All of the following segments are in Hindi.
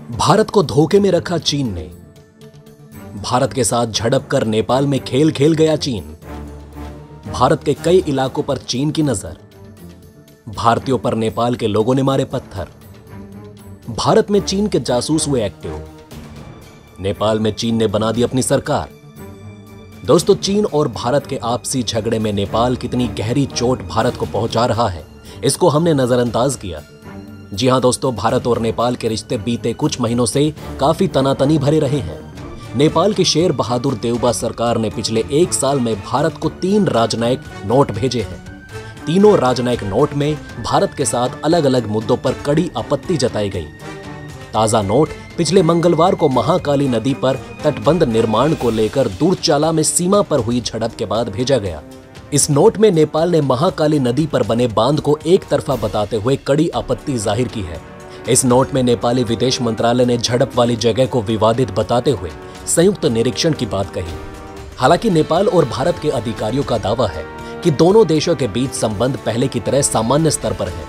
भारत को धोखे में रखा चीन ने। भारत के साथ झड़प कर नेपाल में खेल खेल गया चीन। भारत के कई इलाकों पर चीन की नजर। भारतीयों पर नेपाल के लोगों ने मारे पत्थर। भारत में चीन के जासूस हुए एक्टिव। नेपाल में चीन ने बना दी अपनी सरकार। दोस्तों, चीन और भारत के आपसी झगड़े में नेपाल कितनी गहरी चोट भारत को पहुंचा रहा है, इसको हमने नजरअंदाज किया। जी हां दोस्तों, भारत और नेपाल के रिश्ते बीते कुछ महीनों से काफी तनातनी भरे रहे हैं। नेपाल की शेर बहादुर देउबा सरकार ने पिछले एक साल में भारत को 3 राजनयिक नोट भेजे हैं। तीनों राजनयिक नोट में भारत के साथ अलग अलग मुद्दों पर कड़ी आपत्ति जताई गई। ताजा नोट पिछले मंगलवार को महाकाली नदी पर तटबंध निर्माण को लेकर दूरचाला में सीमा पर हुई झड़प के बाद भेजा गया। इस नोट में नेपाल ने महाकाली नदी पर बने बांध को एक तरफा बताते हुए कड़ी आपत्ति जाहिर की है। इस नोट में नेपाली विदेश मंत्रालय ने झड़प वाली जगह को विवादित बताते हुए संयुक्त निरीक्षण की बात कही। हालांकि नेपाल और भारत के अधिकारियों का दावा है कि दोनों देशों के बीच संबंध पहले की तरह सामान्य स्तर पर है।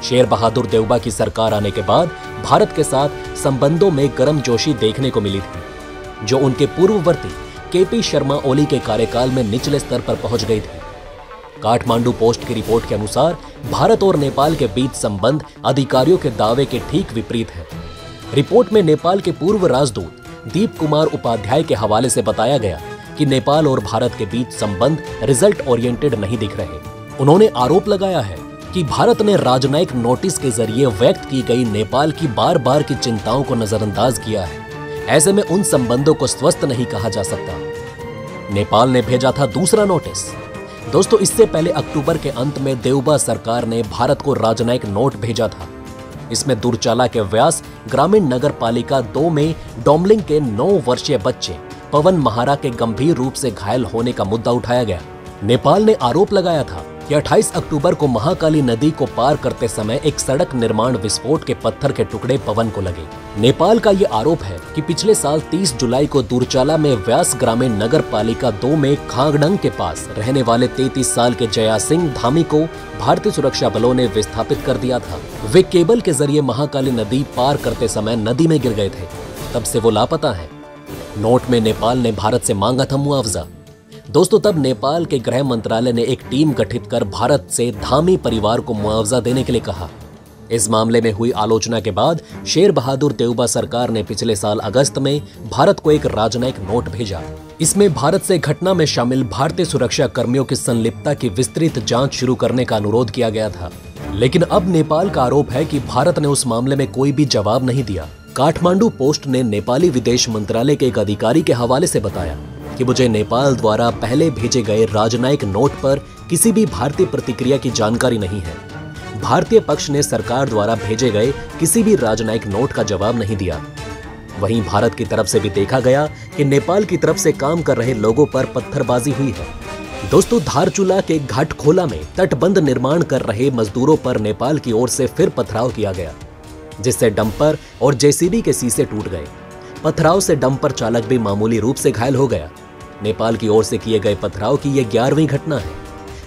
शेर बहादुर देउबा की सरकार आने के बाद भारत के साथ संबंधों में गर्मजोशी देखने को मिली थी, जो उनके पूर्ववर्ती केपी शर्मा ओली के कार्यकाल में निचले स्तर पर पहुंच गई थी। काठमांडू पोस्ट की रिपोर्ट के अनुसार भारत और नेपाल के बीच संबंध अधिकारियों के दावे के ठीक विपरीत है। रिपोर्ट में नेपाल के पूर्व राजदूत दीप कुमार उपाध्याय के हवाले से बताया गया कि नेपाल और भारत के बीच संबंध रिजल्ट ओरिएंटेड नहीं दिख रहे। उन्होंने आरोप लगाया है कि भारत ने राजनयिक नोटिस के जरिए व्यक्त की गई नेपाल की बार बार की चिंताओं को नजरअंदाज किया है। ऐसे में उन संबंधों को स्वस्थ नहीं कहा जा सकता। नेपाल ने भेजा था दूसरा नोटिस। दोस्तों, इससे पहले अक्टूबर के अंत में देउबा सरकार ने भारत को राजनयिक नोट भेजा था। इसमें दूरचाला के व्यास ग्रामीण नगर पालिका 2 में डोमलिंग के 9 वर्षीय बच्चे पवन महारा के गंभीर रूप से घायल होने का मुद्दा उठाया गया। नेपाल ने आरोप लगाया था कि 28 अक्टूबर को महाकाली नदी को पार करते समय एक सड़क निर्माण विस्फोट के पत्थर के टुकड़े पवन को लगे। नेपाल का ये आरोप है कि पिछले साल 30 जुलाई को दूरचाला में व्यास ग्रामीण नगर पालिका 2 में खांगडंग के पास रहने वाले 33 साल के जया सिंह धामी को भारतीय सुरक्षा बलों ने विस्थापित कर दिया था। वे केबल के जरिए महाकाली नदी पार करते समय नदी में गिर गए थे। तब से वो लापता है। नोट में नेपाल ने भारत से मांगा था मुआवजा। दोस्तों, तब नेपाल के गृह मंत्रालय ने एक टीम गठित कर भारत से धामी परिवार को मुआवजा देने के लिए कहा। इस मामले में हुई आलोचना के बाद शेर बहादुर देउबा सरकार ने पिछले साल अगस्त में भारत को एक राजनयिक नोट भेजा। इसमें भारत से घटना में शामिल भारतीय सुरक्षा कर्मियों की संलिप्तता की विस्तृत जांच शुरू करने का अनुरोध किया गया था। लेकिन अब नेपाल का आरोप है कि भारत ने उस मामले में कोई भी जवाब नहीं दिया। काठमांडू पोस्ट ने नेपाली विदेश मंत्रालय के एक अधिकारी के हवाले से बताया कि मुझे नेपाल द्वारा पहले भेजे गए राजनयिक नोट पर किसी भी भारतीय प्रतिक्रिया की जानकारी नहीं है। भारतीय पक्ष ने सरकार द्वारा भेजे गए किसी भी राजनयिक नोट का जवाब नहीं दिया। वहीं भारत की तरफ से भी देखा गया कि नेपाल की तरफ से काम कर रहे लोगों पर पत्थरबाजी हुई है। दोस्तों, धारचूला के घाटखोला में तटबंध निर्माण कर रहे मजदूरों पर नेपाल की ओर से फिर पथराव किया गया, जिससे डंपर और जेसीबी के शीशे टूट गए। पथराव से डंपर चालक भी मामूली रूप से घायल हो गया। नेपाल की ओर से किए गए पथराव की यह 11वीं घटना है।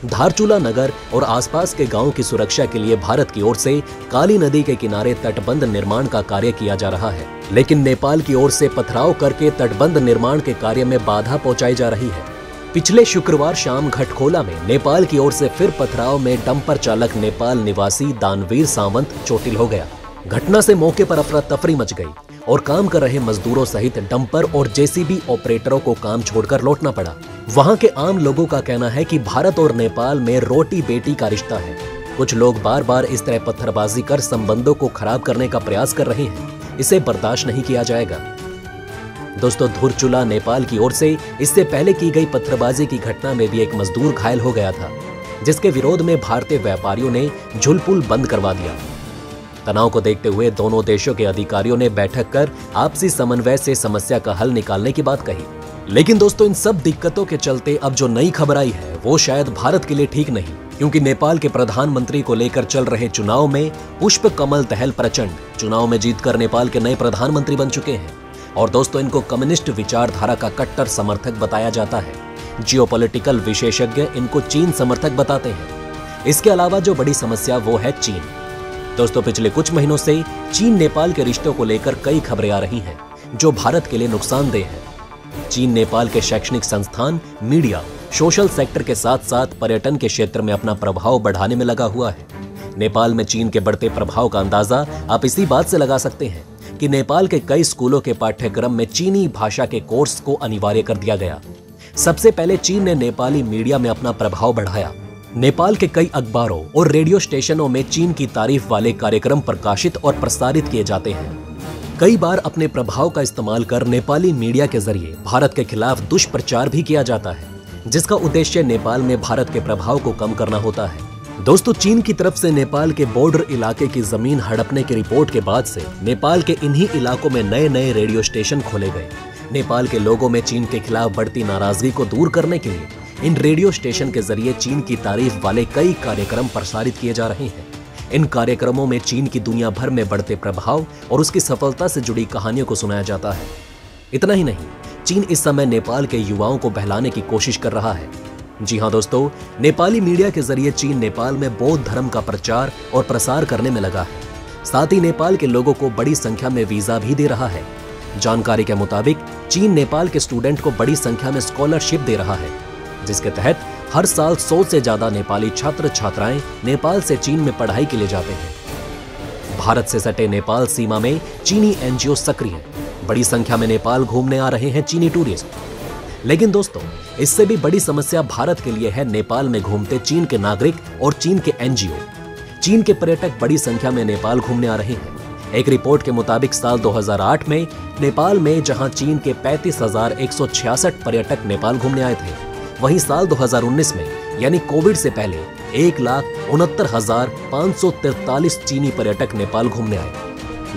धारचूला नगर और आसपास के गांव की सुरक्षा के लिए भारत की ओर से काली नदी के किनारे तटबंध निर्माण का कार्य किया जा रहा है, लेकिन नेपाल की ओर से पथराव करके तटबंध निर्माण के कार्य में बाधा पहुंचाई जा रही है। पिछले शुक्रवार शाम घटखोला में नेपाल की ओर से फिर पथराव में डंपर चालक नेपाल निवासी दानवीर सावंत चोटिल हो गया। घटना से मौके पर अफरा तफरी मच गई और काम कर रहे मजदूरों सहित डंपर और जेसीबी ऑपरेटरों को काम छोड़कर लौटना पड़ा। वहां के आम लोगों का कहना है कि भारत और नेपाल में रोटी बेटी का रिश्ता है। कुछ लोग बार बार इस तरह पत्थरबाजी कर संबंधों को खराब करने का प्रयास कर रहे हैं। इसे बर्दाश्त नहीं किया जाएगा। दोस्तों, धुरचुला नेपाल की ओर से इससे पहले की गई पत्थरबाजी की घटना में भी एक मजदूर घायल हो गया था, जिसके विरोध में भारतीय व्यापारियों ने झुलपुल बंद करवा दिया। तनाव को देखते हुए दोनों देशों के अधिकारियों ने बैठक कर आपसी समन्वय से समस्या का हल निकालने की बात कही। लेकिन दोस्तों, इन सब दिक्कतों के चलते अब जो नई खबर आई है वो शायद भारत के लिए ठीक नहीं, क्योंकि नेपाल के प्रधानमंत्री को लेकर चल रहे चुनाव में पुष्प कमल दहल प्रचंड चुनाव में जीतकर नेपाल के नए प्रधानमंत्री बन चुके हैं। और दोस्तों, इनको कम्युनिस्ट विचारधारा का कट्टर समर्थक बताया जाता है। जियोपॉलिटिकल विशेषज्ञ इनको चीन समर्थक बताते हैं। इसके अलावा जो बड़ी समस्या वो है चीन। दोस्तों, पिछले कुछ महीनों से चीन नेपाल के रिश्तों को लेकर कई खबरें आ रही हैं जो भारत के लिए नुकसानदेह है। चीन नेपाल के शैक्षणिक संस्थान, मीडिया, सोशल सेक्टर के साथ साथ पर्यटन के क्षेत्र में अपना प्रभाव बढ़ाने में लगा हुआ है। नेपाल में चीन के बढ़ते प्रभाव का अंदाजा आप इसी बात से लगा सकते हैं कि नेपाल के कई स्कूलों के पाठ्यक्रम में चीनी भाषा के कोर्स को अनिवार्य कर दिया गया। सबसे पहले चीन ने नेपाली मीडिया में अपना प्रभाव बढ़ाया। नेपाल के कई अखबारों और रेडियो स्टेशनों में चीन की तारीफ वाले कार्यक्रम प्रकाशित और प्रसारित किए जाते हैं। कई बार अपने प्रभाव का इस्तेमाल कर नेपाली मीडिया के जरिए भारत के खिलाफ दुष्प्रचार भी किया जाता है, जिसका उद्देश्य नेपाल में भारत के प्रभाव को कम करना होता है। दोस्तों, चीन की तरफ से नेपाल के बॉर्डर इलाके की जमीन हड़पने की रिपोर्ट के बाद से नेपाल के इन्हीं इलाकों में नए नए रेडियो स्टेशन खोले गए। नेपाल के लोगों में चीन के खिलाफ बढ़ती नाराजगी को दूर करने के लिए इन रेडियो स्टेशन के जरिए चीन की तारीफ वाले कई कार्यक्रम प्रसारित किए जा रहे हैं। इन कार्यक्रमों में चीन की दुनिया भर में बढ़ते प्रभाव और उसकी सफलता से जुड़ी कहानियों को सुनाया जाता है। इतना ही नहीं, चीन इस समय नेपाल के युवाओं को बहलाने की कोशिश कर रहा है। जी हाँ दोस्तों, नेपाली मीडिया के जरिए चीन नेपाल में बौद्ध धर्म का प्रचार और प्रसार करने में लगा है। साथ ही नेपाल के लोगों को बड़ी संख्या में वीजा भी दे रहा है। जानकारी के मुताबिक चीन नेपाल के स्टूडेंट को बड़ी संख्या में स्कॉलरशिप दे रहा है, जिसके तहत हर साल 100 से ज्यादा नेपाली छात्र छात्राएं नेपाल से चीन में पढ़ाई के लिए जाते हैं। भारत से सटे नेपाल सीमा में चीनी एनजीओ सक्रिय हैं। बड़ी संख्या में नेपाल घूमने आ रहे हैं चीनी टूरिस्ट। लेकिन दोस्तों, इससे भी बड़ी समस्या भारत के लिए है नेपाल में घूमते चीन के नागरिक और चीन के एनजीओ। चीन के पर्यटक बड़ी संख्या में नेपाल घूमने आ रहे हैं। एक रिपोर्ट के मुताबिक साल 2008 में नेपाल में जहां चीन के 35,166 पर्यटक नेपाल घूमने आए थे, वहीं साल 2019 में यानी कोविड से पहले 1,69,543 चीनी पर्यटक नेपाल घूमने आए।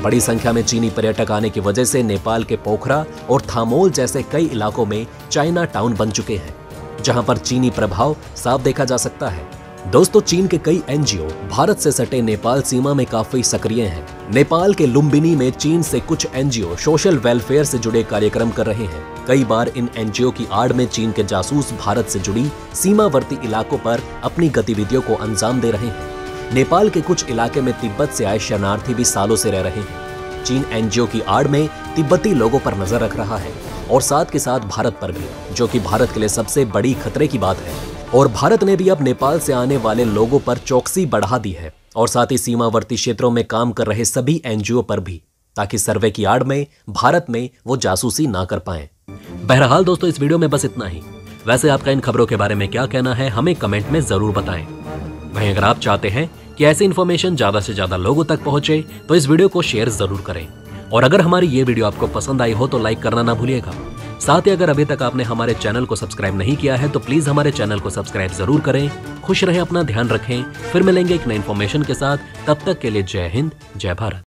बड़ी संख्या में चीनी पर्यटक आने की वजह से नेपाल के पोखरा और थामोल जैसे कई इलाकों में चाइना टाउन बन चुके हैं, जहां पर चीनी प्रभाव साफ देखा जा सकता है। दोस्तों, चीन के कई एनजीओ भारत से सटे नेपाल सीमा में काफी सक्रिय हैं। नेपाल के लुम्बिनी में चीन से कुछ एनजीओ सोशल वेलफेयर से जुड़े कार्यक्रम कर रहे हैं। कई बार इन एनजीओ की आड़ में चीन के जासूस भारत से जुड़ी सीमावर्ती इलाकों पर अपनी गतिविधियों को अंजाम दे रहे हैं। नेपाल के कुछ इलाके में तिब्बत से आए शरणार्थी भी सालों से रह रहे हैं। चीन एनजीओ की आड़ में तिब्बती लोगों पर नजर रख रहा है और साथ के साथ भारत पर भी, जो कि भारत के लिए सबसे बड़ी खतरे की बात है। और भारत ने भी अब नेपाल से आने वाले लोगों पर चौकसी बढ़ा दी है और साथ ही सीमावर्ती क्षेत्रों में काम कर रहे सभी एनजीओ पर भी, ताकि सर्वे की आड़ में भारत में वो जासूसी ना कर पाएं। बहरहाल दोस्तों, इस वीडियो में बस इतना ही। वैसे आपका इन खबरों के बारे में क्या कहना है, हमें कमेंट में जरूर बताएं। वहीं अगर आप चाहते हैं कि ऐसी इन्फॉर्मेशन ज्यादा से ज्यादा लोगों तक पहुंचे तो इस वीडियो को शेयर जरूर करें। और अगर हमारी ये वीडियो आपको पसंद आई हो तो लाइक करना ना भूलिएगा। साथ ही अगर अभी तक आपने हमारे चैनल को सब्सक्राइब नहीं किया है तो प्लीज हमारे चैनल को सब्सक्राइब जरूर करें। खुश रहें, अपना ध्यान रखें। फिर मिलेंगे एक नई इन्फॉर्मेशन के साथ। तब तक के लिए जय हिंद, जय भारत।